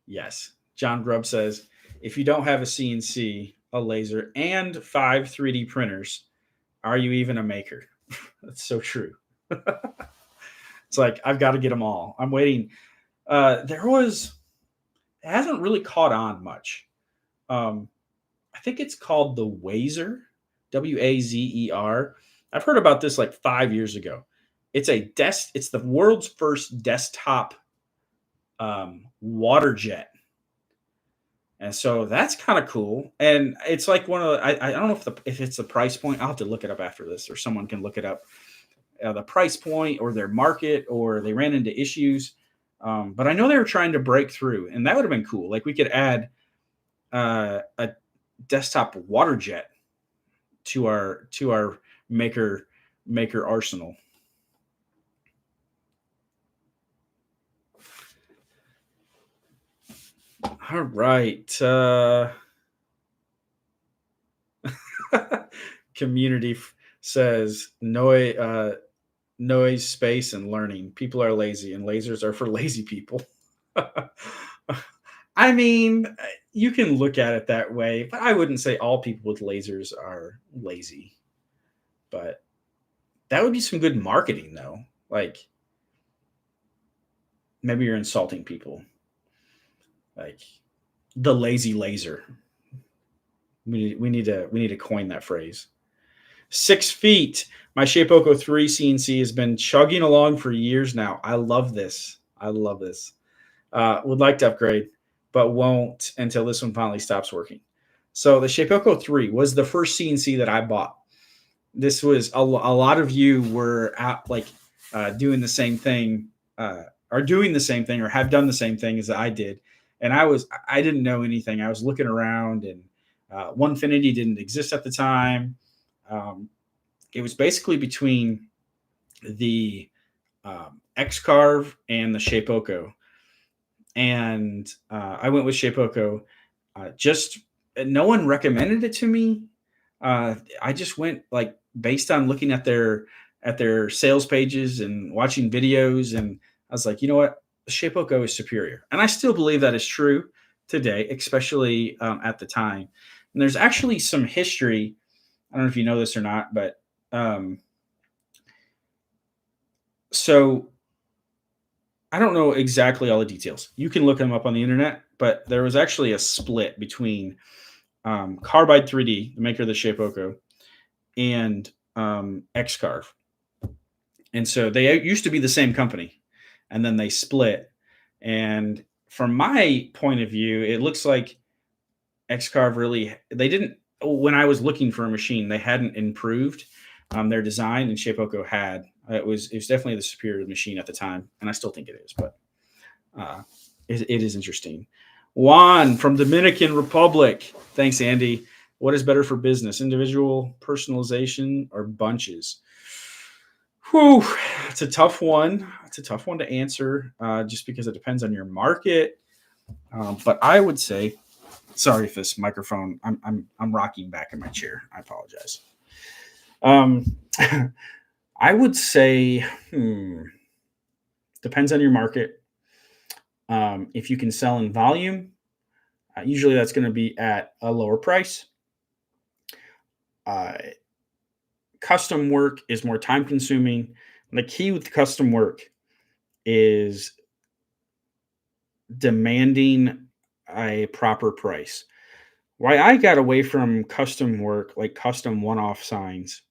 Yes. John Grubb says, if you don't have a CNC, a laser, and 5 3D printers, are you even a maker? That's so true. It's like, I've got to get them all. I'm waiting. It hasn't really caught on much. I think it's called the Wazer, Wazer. I've heard about this like 5 years ago. It's the world's first desktop water jet. And so that's kind of cool. And it's like one of the, I don't know if it's the price point. I'll have to look it up after this, or someone can look it up. The price point or their market, or they ran into issues. But I know they were trying to break through, and that would have been cool. Like we could add a desktop water jet to our maker arsenal. All right. Community says noise, space, and learning. People are lazy, and lasers are for lazy people. I mean, you can look at it that way, but I wouldn't say all people with lasers are lazy. But that would be some good marketing, though. Like, maybe you're insulting people. Like, the lazy laser. We need to coin that phrase. 6 feet. My Shapeoko 3 CNC has been chugging along for years now. I love this. Would like to upgrade, but won't until this one finally stops working. So the Shapeoko 3 was the first CNC that I bought. This was a lot of you were out like doing the same thing, or have done the same thing as I did. And I didn't know anything. I was looking around, and Onefinity didn't exist at the time. It was basically between the X-Carve and the Shapeoko. And I went with Shapeoko. No one recommended it to me. I just went like based on looking at their sales pages and watching videos, and I was like, you know what, Shapeoko is superior, and I still believe that is true today, especially at the time. And there's actually some history. I don't know if you know this or not, but so I don't know exactly all the details. You can look them up on the internet, but there was actually a split between Carbide 3D, the maker of the Shapeoko, and X-Carve. And so they used to be the same company, and then they split. And from my point of view, it looks like X-Carve they didn't, when I was looking for a machine, they hadn't improved their design, and Shapeoko had. It was definitely the superior machine at the time, and I still think it is, but it is interesting. Juan from Dominican Republic. Thanks, Andy. What is better for business, individual personalization or bunches? Whew, it's a tough one. It's a tough one to answer, just because it depends on your market. But I would say, sorry if this microphone, I'm rocking back in my chair. I apologize. Um, I would say, depends on your market. If you can sell in volume, usually that's going to be at a lower price. Uh, Custom work is more time consuming. The key with custom work is demanding a proper price. Why I got away from custom work, like custom one off signs,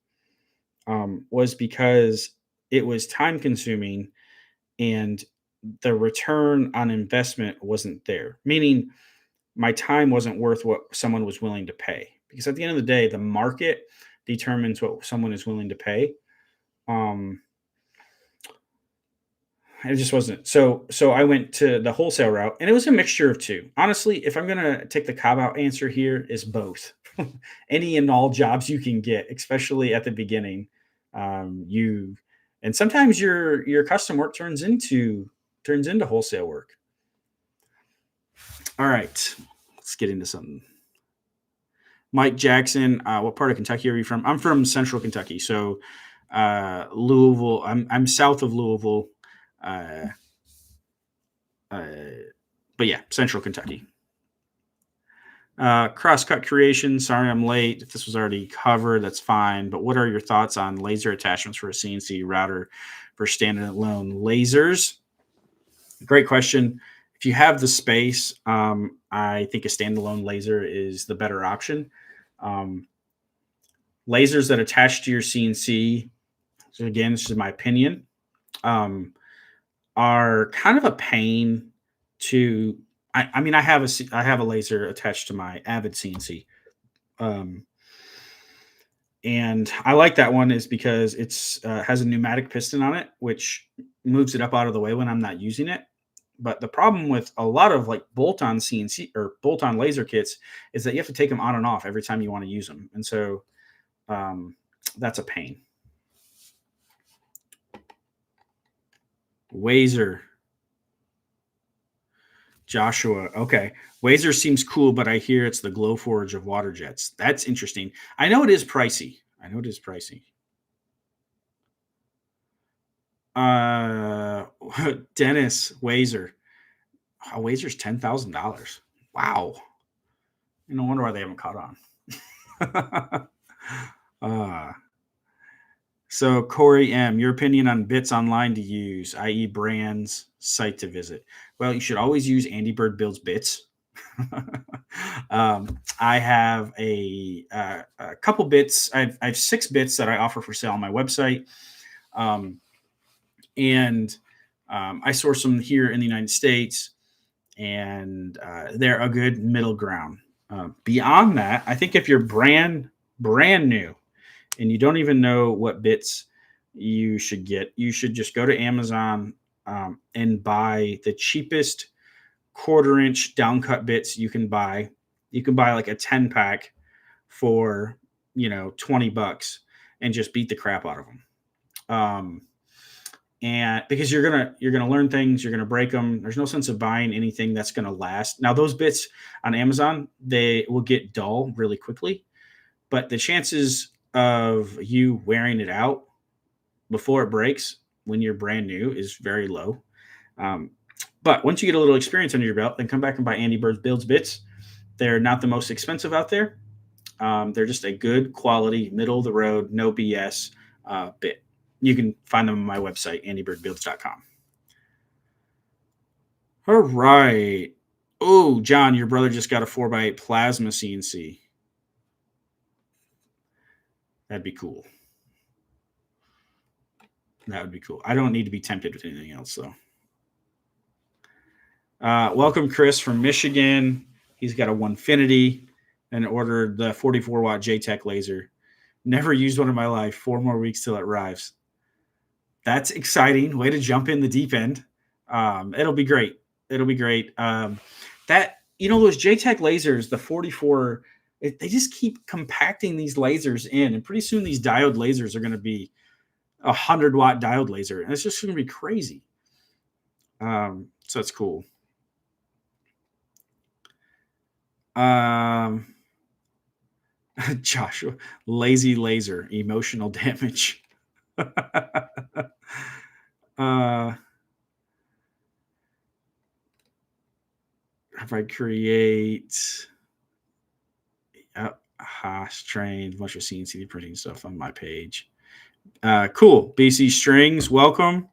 was because it was time consuming and the return on investment wasn't there. Meaning, my time wasn't worth what someone was willing to pay. Because at the end of the day, the market determines what someone is willing to pay. Um, it just wasn't. So I went to the wholesale route, and it was a mixture of two. Honestly, if I'm gonna take the cop out answer here, is both. Any and all jobs you can get, especially at the beginning. You and sometimes your custom work turns into wholesale work. All right, let's get into something. Mike Jackson, what part of Kentucky are you from? I'm from Central Kentucky, so Louisville. I'm south of Louisville, uh, uh, but yeah, Central Kentucky. Crosscut creation. Sorry, I'm late. If this was already covered, that's fine. But what are your thoughts on laser attachments for a CNC router for standalone lasers? Great question. If you have the space, I think a standalone laser is the better option. Um, Lasers that attach to your CNC, so again, this is my opinion, um, are kind of a pain to. I mean, I have a laser attached to my Avid CNC, um, and I like that one is because it's has a pneumatic piston on it, which moves it up out of the way when I'm not using it. But the problem with a lot of like bolt-on CNC or bolt-on laser kits is that you have to take them on and off every time you want to use them, and so um, that's a pain. Wazer, Joshua. Okay. Wazer seems cool, but I hear it's the Glowforge of water jets. That's interesting. I know it is pricey. I know it is pricey. Uh, Dennis Wazer. Wazer's $10,000. Wow. No wonder why they haven't caught on. uh, so Corey M, your opinion on bits online to use, i.e., brands, site to visit. Well, you should always use Andy Bird Builds Bits. I have a couple bits. I have 6 bits that I offer for sale on my website, um, and I source them here in the United States, and they're a good middle ground. Beyond that, I think if you're brand new and you don't even know what bits you should get, you should just go to Amazon and buy the cheapest quarter-inch downcut bits you can buy. You can buy like a 10 pack for $20 and just beat the crap out of them. And because you're gonna learn things, you're gonna break them. There's no sense of buying anything that's gonna last. Now those bits on Amazon, they will get dull really quickly, but the chances of you wearing it out before it breaks when you're brand new is very low. Um, but once you get a little experience under your belt, then come back and buy Andy Bird Builds Bits. They're not the most expensive out there. They're just a good quality, middle of the road, no BS bit. You can find them on my website, andybirdbuilds.com. All right. Oh, John, your brother just got a 4x8 plasma CNC. That'd be cool. That would be cool. I don't need to be tempted with anything else, though. Welcome, Chris from Michigan. He's got a Onefinity and ordered the 44-watt JTech laser. Never used one in my life. 4 more weeks till it arrives. That's exciting. Way to jump in the deep end. It'll be great. It'll be great. Those JTech lasers, the 44, they just keep compacting these lasers in, and pretty soon these diode lasers are going to be 100-watt diode laser, and it's just going to be crazy. So it's cool. Um, Joshua, lazy laser, emotional damage. uh, if I create trained bunch of CNC printing stuff on my page. Cool. BC Strings, welcome.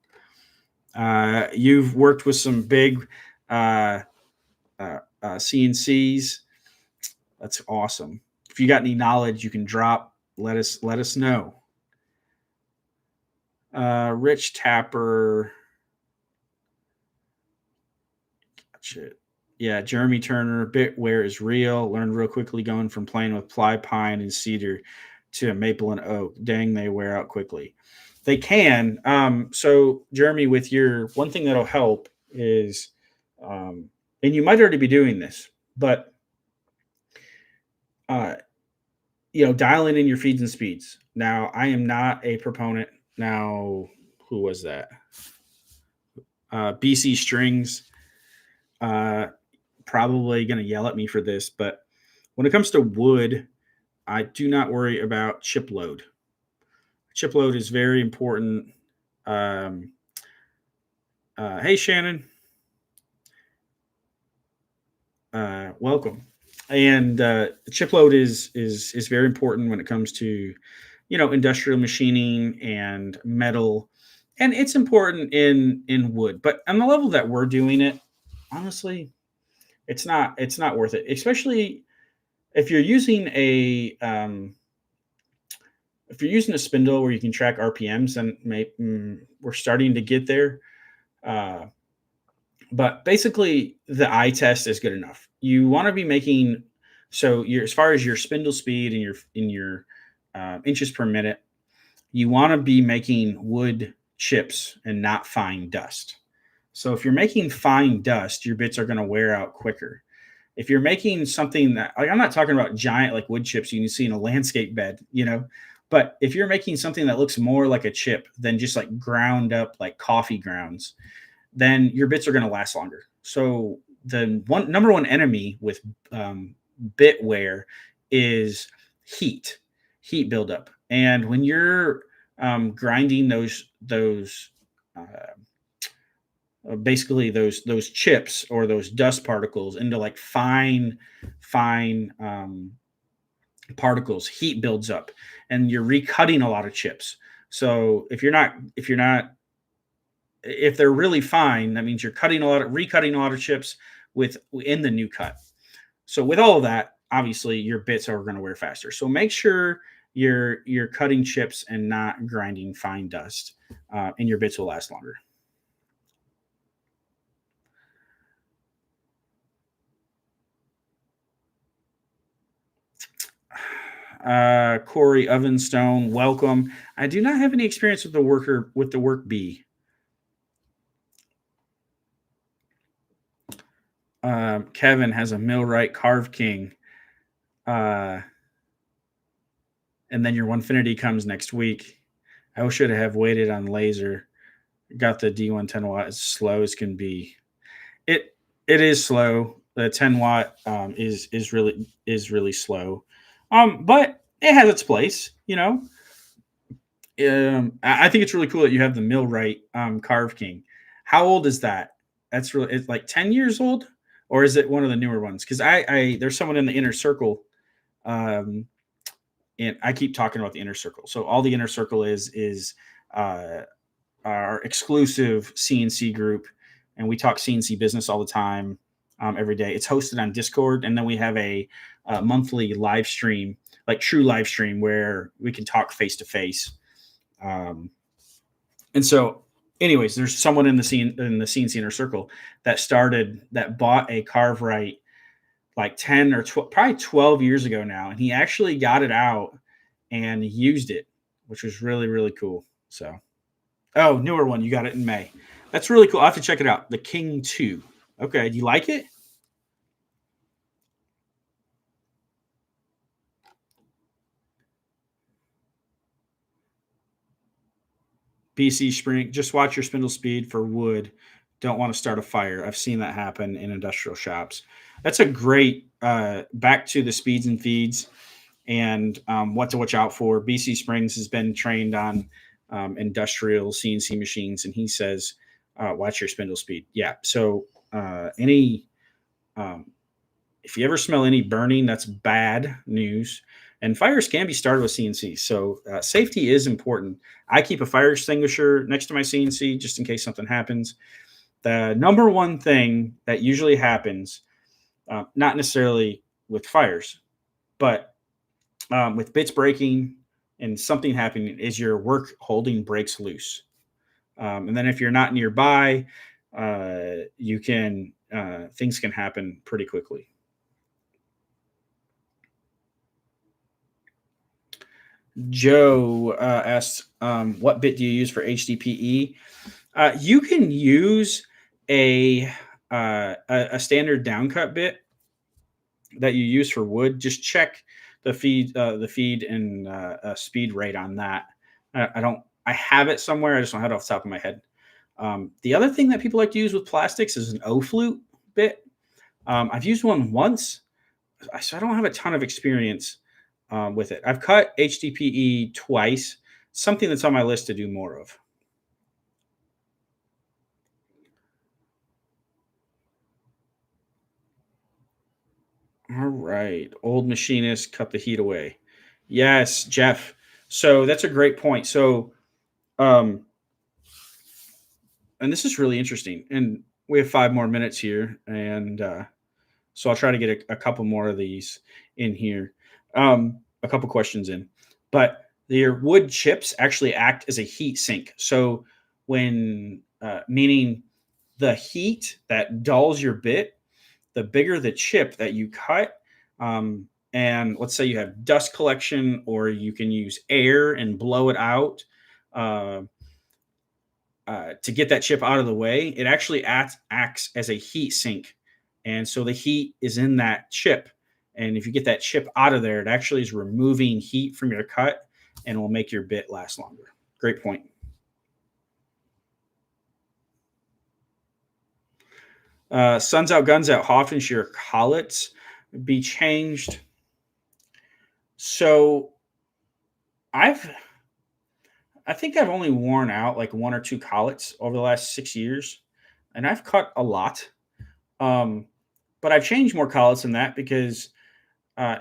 You've worked with some big CNCs. That's awesome. If you got any knowledge you can drop, let us know. Rich Tapper. Shit. Yeah, Jeremy Turner, Bitware is real. Learned real quickly going from playing with ply, pine, and cedar to maple and oak. Dang, they wear out quickly. They can. So, Jeremy, with your one thing that'll help is, and you might already be doing this, but uh, dialing in your feeds and speeds. Now, I am not a proponent. Now, who was that? BC Strings. Probably going to yell at me for this, but when it comes to wood, I do not worry about chip load. Chip load is very important. Hey, Shannon. Welcome. And chip load is very important when it comes to industrial machining and metal, and it's important in wood. But on the level that we're doing it, honestly, it's not worth it, especially if you're using a spindle where you can track RPMs, and we're starting to get there. Uh, but basically, the eye test is good enough. You want to be making as far as your spindle speed and your inches per minute, you want to be making wood chips and not fine dust. So if you're making fine dust, your bits are going to wear out quicker. If you're making something that, like, I'm not talking about giant like wood chips you can see in a landscape bed, but if you're making something that looks more like a chip than just like ground up like coffee grounds, then your bits are going to last longer. So the number one enemy with bit wear is heat buildup. And when you're grinding those basically those chips or those dust particles into like fine particles, heat builds up, and you're recutting a lot of chips. So if they're really fine, that means you're recutting a lot of chips within the new cut. So with all of that, obviously your bits are going to wear faster. So make sure you're cutting chips and not grinding fine dust, and your bits will last longer. Corey Ovenstone, welcome. I do not have any experience with the work bee. Kevin has a Millwright Carve King. And then your Onefinity comes next week. I should have waited on laser. Got the D110 watt. As slow as can be. It is slow. The 10 watt is really slow. But it has its place. I think it's really cool that you have the Millwright Carve King. How old is that? It's like 10 years old, or is it one of the newer ones? Because I there's someone in the inner circle, and I keep talking about the inner circle. So all the inner circle is uh, our exclusive CNC group, and we talk CNC business all the time, every day. It's hosted on Discord, and then we have a monthly live stream, like true live stream, where we can talk face to face. And so, anyways, there's someone in the CNC inner circle that bought a Carve Right like 10 or 12, probably 12 years ago now, and he actually got it out and used it, which was really really cool. So, oh, newer one, you got it in May. That's really cool. I have to check it out. The King 2. Okay, do you like it? BC spring. Just watch your spindle speed for wood. Don't want to start a fire. I've seen that happen in industrial shops. That's a great back to the speeds and feeds and what to watch out for. BC Springs has been trained on industrial CNC machines, and he says, watch your spindle speed. Yeah. So any um, if you ever smell any burning, that's bad news. And fires can be started with CNC. So safety is important. I keep a fire extinguisher next to my CNC just in case something happens. The number one thing that usually happens, not necessarily with fires, but with bits breaking and something happening, is your work holding breaks loose. And then if you're not nearby, you can things can happen pretty quickly. Joe asks, "What bit do you use for HDPE?" You can use a a standard downcut bit that you use for wood. Just check the feed and speed rate on that. I don't. I have it somewhere. I just don't have it off the top of my head. The other thing that people like to use with plastics is an O flute bit. I've used one once, so I don't have a ton of experience with it. I've cut HDPE twice, something that's on my list to do more of. All right. Old machinist cut the heat away. Yes, Jeff. So that's a great point. So, um, and this is really interesting. And we have 5 more minutes here. And so I'll try to get a couple more of these in here, a couple questions in. But your wood chips actually act as a heat sink. So when, meaning the heat that dulls your bit, the bigger the chip that you cut, and let's say you have dust collection, or you can use air and blow it out uh, to get that chip out of the way, it actually acts as a heat sink. And so the heat is in that chip. And if you get that chip out of there, it actually is removing heat from your cut and will make your bit last longer. Great point. Suns out, guns out. How often should your collets be changed? So I've, I think I've only worn out like one or two collets over the last 6 years, and I've cut a lot. Um, but I've changed more collets than that because uh,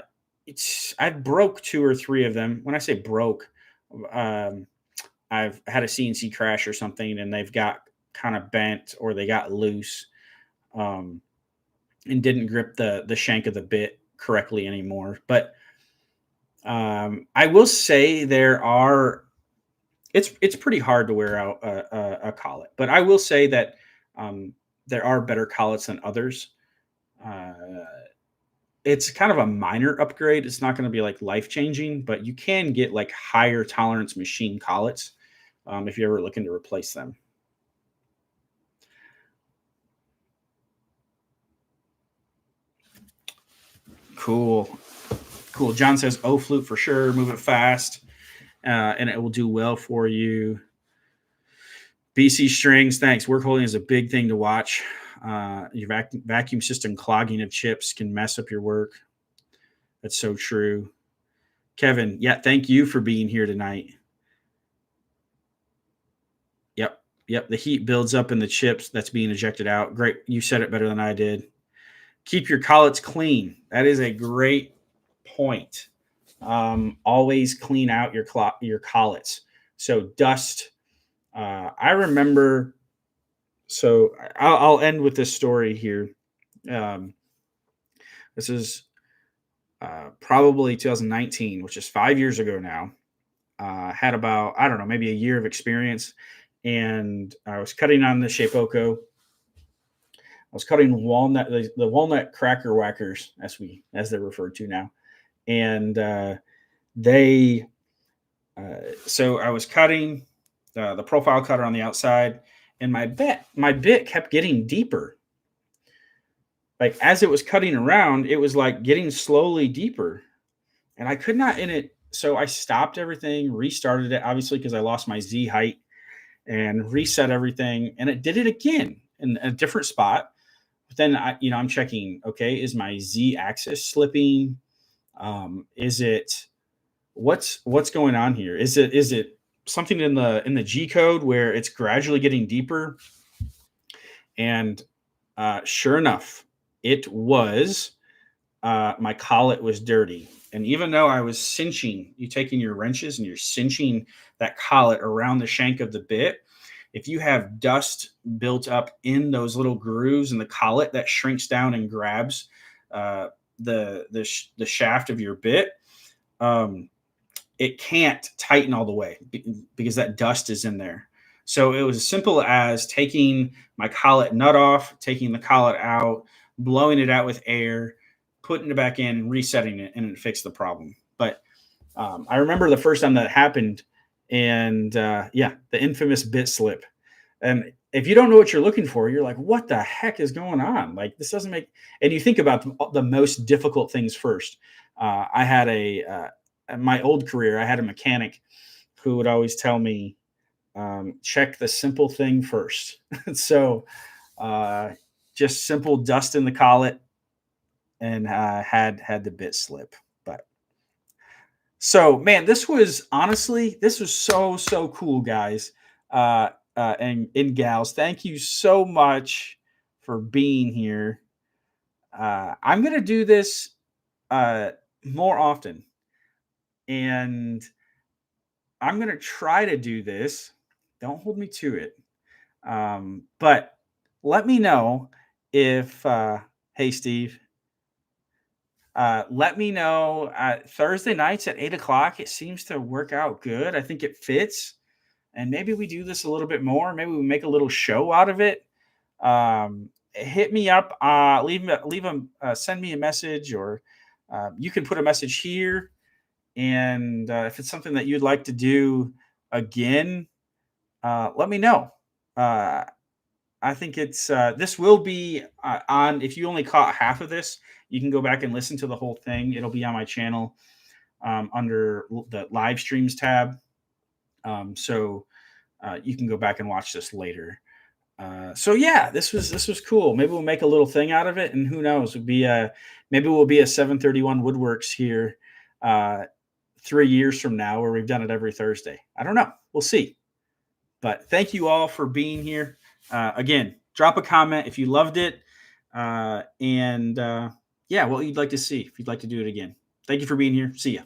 I broke two or three of them. When I say broke, um, I've had a CNC crash or something, and they've got kind of bent or they got loose. Um, and didn't grip the shank of the bit correctly anymore. But I will say there are it's pretty hard to wear out a collet, but I will say that there are better collets than others. Uh, it's kind of a minor upgrade. It's not going to be like life changing, but you can get like higher tolerance machine collets if you're ever looking to replace them. Cool. Cool. John says, "Oh, flute for sure. Move it fast, and it will do well for you." BC strings. Thanks. Work holding is a big thing to watch. Your vacuum system clogging of chips can mess up your work. That's so true. Kevin, yeah, thank you for being here tonight. Yep. Yep. The heat builds up in the chips that's being ejected out. Great. You said it better than I did. Keep your collets clean. That is a great point. Always clean out your collets. So dust. I remember. So I'll end with this story here. Um, this is probably 2019, which is 5 years ago now. Had about, I don't know, maybe a year of experience, and I was cutting on the Shapeoko. I was cutting walnut, the walnut cracker whackers, as they're referred to now, and they. So I was cutting the profile cutter on the outside, and my bit kept getting deeper. Like as it was cutting around, it was like getting slowly deeper, and I could not in it. So I stopped everything, restarted it, obviously because I lost my Z height, and reset everything. And it did it again in a different spot. But then I'm checking, okay, is my Z axis slipping? Is it what's going on here? Is it something in the G code where it's gradually getting deeper? And sure enough, it was my collet was dirty. And even though I was cinching, you taking your wrenches and you're cinching that collet around the shank of the bit, if you have dust built up in those little grooves in the collet that shrinks down and grabs uh, the shaft of your bit, um, it can't tighten all the way because that dust is in there. So it was as simple as taking my collet nut off, taking the collet out, blowing it out with air, putting it back in, resetting it, and it fixed the problem. But I remember the first time that happened, and yeah, the infamous bit slip. And if you don't know what you're looking for, you're like, what the heck is going on? Like, this doesn't make, and you think about the most difficult things first. I had in my old career, I had a mechanic who would always tell me, check the simple thing first. So, uh, just simple dust in the collet and had the bit slip. But so, man, this was so cool, guys, and gals. Thank you so much for being here. I'm gonna do this uh, more often, and I'm gonna try to do this. Don't hold me to it, but let me know if. Hey, Steve. Let me know Thursday nights at 8 o'clock. It seems to work out good. I think it fits. And maybe we do this a little bit more. Maybe we make a little show out of it. Hit me up. Send me a message, or you can put a message here. And if it's something that you'd like to do again, let me know. Uh, I think this will be on. If you only caught half of this, you can go back and listen to the whole thing. It'll be on my channel under the live streams tab. So you can go back and watch this later. So yeah, this was cool. Maybe we'll make a little thing out of it, and who knows? Maybe we'll be a 731 Woodworks here 3 years from now, where we've done it every Thursday. I don't know. We'll see. But thank you all for being here. Again, drop a comment if you loved it, and yeah, what you'd like to see if you'd like to do it again. Thank you for being here. See ya.